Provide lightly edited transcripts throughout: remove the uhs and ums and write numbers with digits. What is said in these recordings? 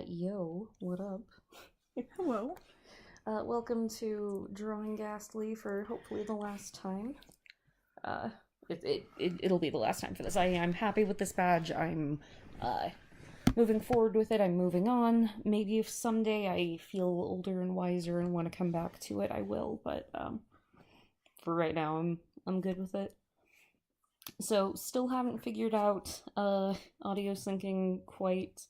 Yo, what up? Hello. Welcome to Drawing Ghastly for hopefully the last time. Uh, it'll be the last time for this. I'm happy with this badge. I'm, moving forward with it. I'm moving on. Maybe if someday I feel older and wiser and want to come back to it, I will, but, for right now, I'm good with it. So, still haven't figured out, audio syncing quite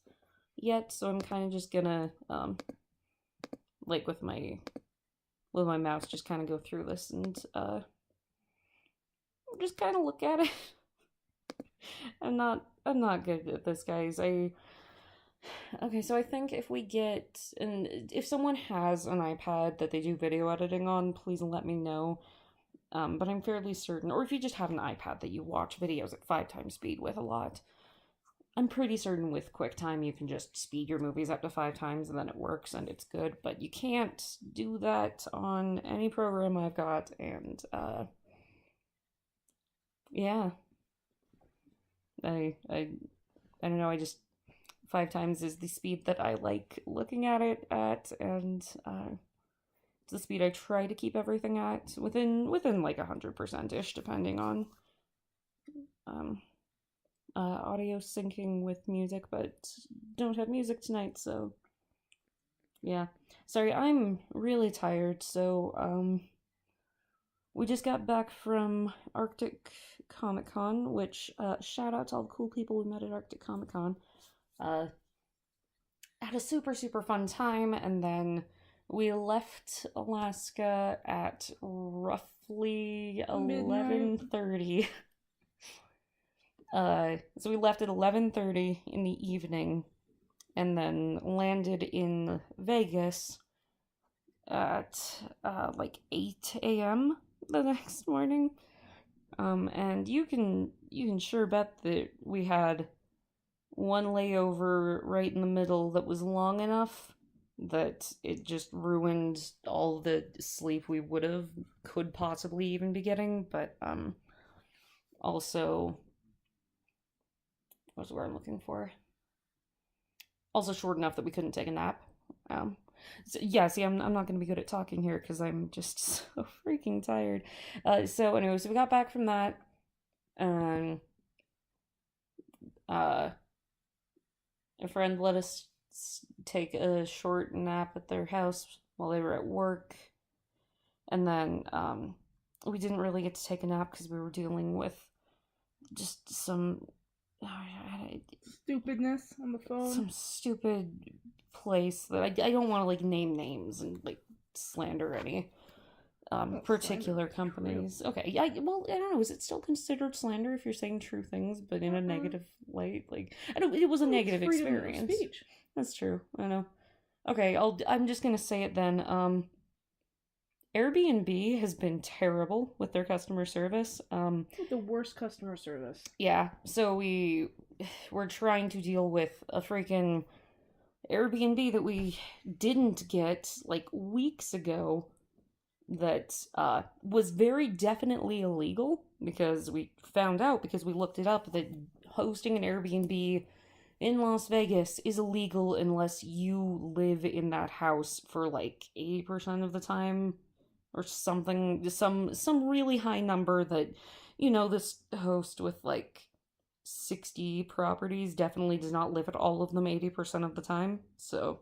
yet, so I'm kind of just gonna, like with my mouse, just kind of go through this and just kind of look at it. I'm not good at this, guys. Okay, so I think if we get, and if someone has an iPad that they do video editing on, please let me know. But I'm fairly certain, or if you just have an iPad that you watch videos at 5 times speed with a lot, I'm pretty certain with QuickTime you can just speed your movies up to 5 times and then it works and it's good, but you can't do that on any program I've got, and, yeah. I don't know, 5 times is the speed that I like looking at it at, and, it's the speed I try to keep everything at, within like 100%-ish, depending on, audio syncing with music, but don't have music tonight, so yeah. Sorry, I'm really tired, so, we just got back from Arctic Comic Con, which, shout out to all the cool people we met at Arctic Comic Con. Had a super, super fun time, and then we left Alaska at roughly 11:30. So we left at 11:30 in the evening, and then landed in Vegas at like 8 a.m. the next morning. And you can sure bet that we had one layover right in the middle that was long enough that it just ruined all the sleep we could possibly even be getting, but also, what's the word I'm looking for? Also short enough that we couldn't take a nap. So, yeah, see, I'm not going to be good at talking here because I'm just so freaking tired. So anyway, so we got back from that. A friend let us take a short nap at their house while they were at work. And then, we didn't really get to take a nap because we were dealing with just some stupidness on the phone. Some stupid place that I don't want to like name names and like slander any particular companies. True. Okay, yeah, well, I don't know, is it still considered slander if you're saying true things but in a negative light? Like, I don't, it was a negative experience. Of speech. That's true, I know. Okay, I'm just gonna say it then. AirBNB has been terrible with their customer service. The worst customer service. Yeah, so we're trying to deal with a freaking Airbnb that we didn't get like weeks ago that was very definitely illegal, because we found out, because we looked it up, that hosting an Airbnb in Las Vegas is illegal unless you live in that house for like 80% of the time or something, some really high number that, you know, this host with like 60 properties definitely does not live at all of them 80% of the time. So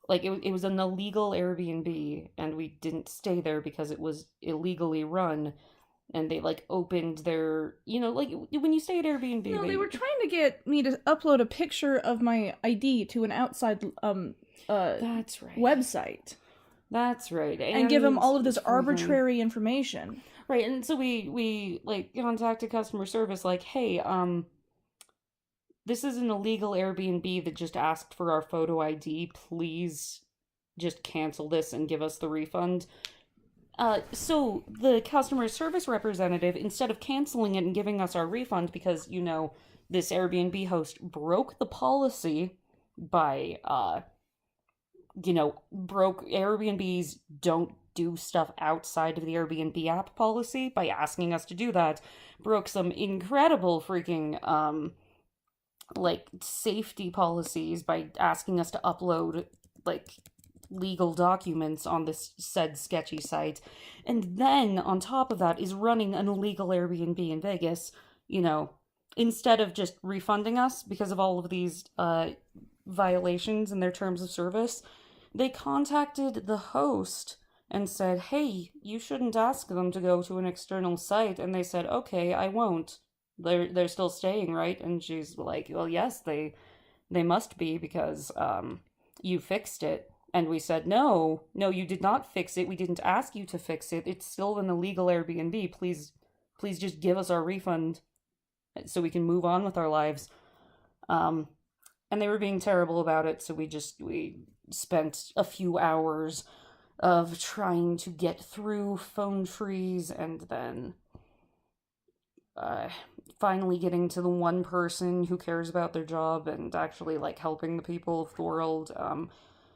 like it was an illegal Airbnb, and we didn't stay there because it was illegally run, and they like opened their, you know, like when you stay at Airbnb, no, they were trying to get me to upload a picture of my ID to an outside that's right, website. That's right. And give them all of this arbitrary information. Right, and so we like contacted customer service like, hey, this is an illegal Airbnb that just asked for our photo ID. Please just cancel this and give us the refund. So the customer service representative, instead of canceling it and giving us our refund, because, you know, this Airbnb host broke the policy by, broke Airbnb's don't do stuff outside of the Airbnb app policy by asking us to do that, broke some incredible freaking, like safety policies by asking us to upload like legal documents on this said sketchy site, and then on top of that is running an illegal Airbnb in Vegas, you know, instead of just refunding us because of all of these violations in their terms of service. They contacted the host and said, "Hey, you shouldn't ask them to go to an external site." And they said, "Okay, I won't. They're still staying, right?" And she's like, "Well, yes, they must be because you fixed it." And we said, "No, no, you did not fix it. We didn't ask you to fix it. It's still an illegal Airbnb. Please just give us our refund so we can move on with our lives." Um, and they were being terrible about it, so we spent a few hours of trying to get through phone trees, and then uh, finally getting to the one person who cares about their job and actually like helping the people of the world.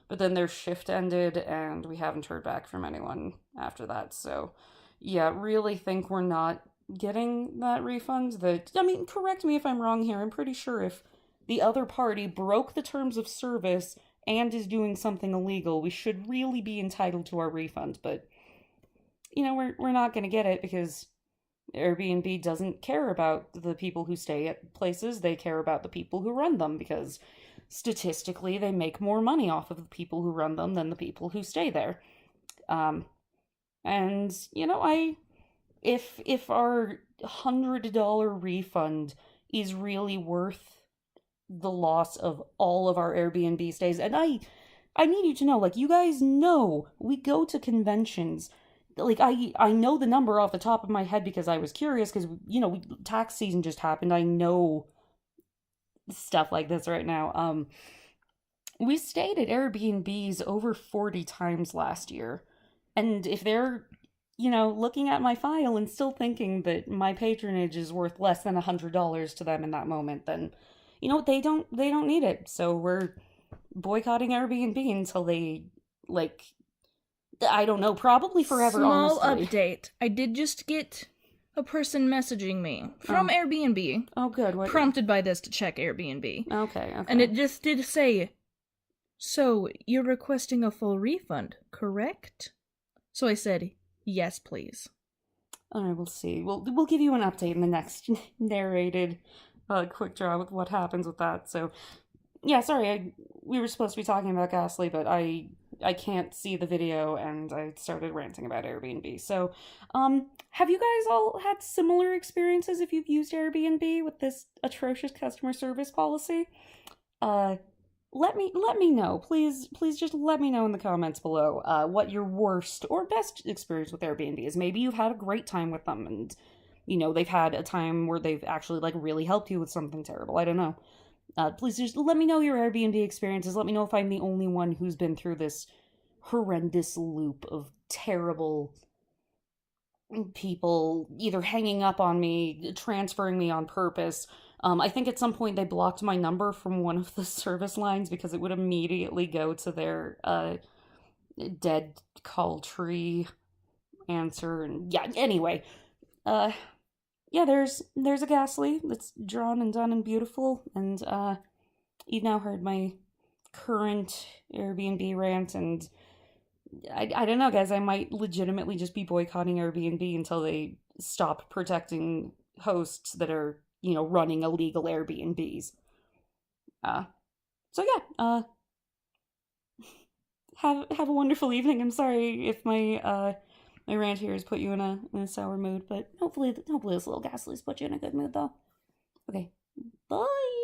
But then their shift ended, and we haven't heard back from anyone after that. So, yeah, really think we're not getting that refund. That, I mean, correct me if I'm wrong here. I'm pretty sure if the other party broke the terms of service and is doing something illegal, we should really be entitled to our refund. But, you know, we're not going to get it because Airbnb doesn't care about the people who stay at places. They care about the people who run them because statistically they make more money off of the people who run them than the people who stay there. And you know, if our $100 refund is really worth the loss of all of our Airbnb stays, and I need you to know, like, you guys know we go to conventions. Like, I know the number off the top of my head because I was curious because, you know, tax season just happened. I know stuff like this right now. We stayed at Airbnbs over 40 times last year. And if they're, you know, looking at my file and still thinking that my patronage is worth less than $100 to them in that moment, then, you know, they don't need it. So we're boycotting Airbnb until they, like, I don't know, probably forever, Small honestly. update. I did just get a person messaging me from Airbnb. Oh, good. What? Prompted by this to check Airbnb. Okay. And it just did say, "So, you're requesting a full refund, correct?" So I said, "Yes, please." All right, we'll see. We'll give you an update in the next narrated quick draw with what happens with that. So, yeah, sorry, we were supposed to be talking about Ghastly, but I can't see the video, and I started ranting about Airbnb. So, have you guys all had similar experiences if you've used Airbnb with this atrocious customer service policy? Let me know. Please just let me know in the comments below what your worst or best experience with Airbnb is. Maybe you've had a great time with them and you know they've had a time where they've actually like really helped you with something terrible. I don't know. Please just let me know your Airbnb experiences. Let me know if I'm the only one who's been through this horrendous loop of terrible people either hanging up on me, transferring me on purpose. I think at some point they blocked my number from one of the service lines because it would immediately go to their dead call tree answer. And yeah, anyway, yeah, there's a Ghastly that's drawn and done and beautiful, and you've now heard my current Airbnb rant, and I don't know, guys. I might legitimately just be boycotting Airbnb until they stop protecting hosts that are, you know, running illegal Airbnbs. So yeah, have a wonderful evening. I'm sorry if my rant here has put you in a sour mood, but hopefully this little Ghastly's put you in a good mood though. Okay, bye.